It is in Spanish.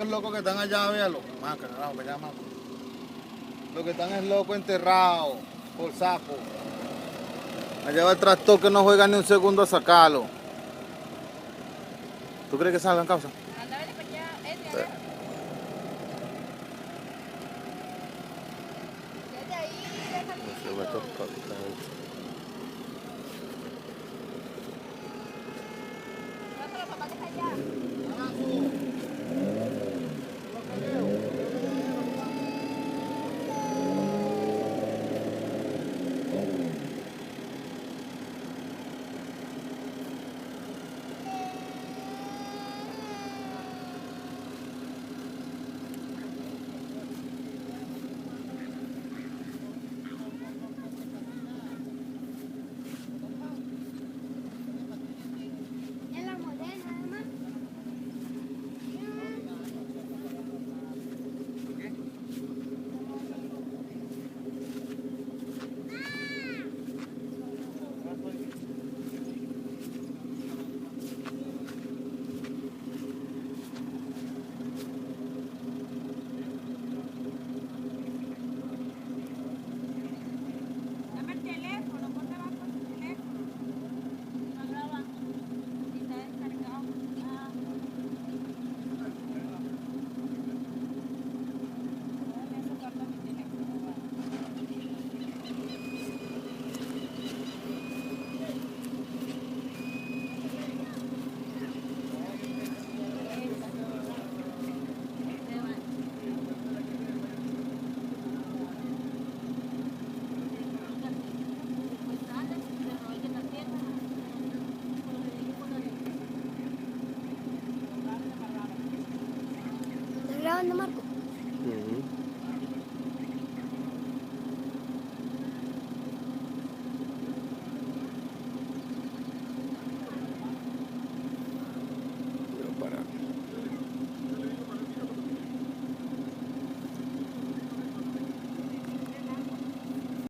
Los locos que están allá, véalo. Más carajo, que llaman. Los que están es locos enterrados por sapo. Allá va el tractor que no juega ni un segundo a sacarlo. ¿Tú crees que salgan causa? Anda, vete para allá, Edgar. Desde ahí, deja el Vas a los zapatos allá. En la Morena, además. Dame el teléfono, ponte abajo el teléfono. Está grabando. Y está descargado. Déjame sacarlo a mi teléfono. ¿Estás grabando, Marco?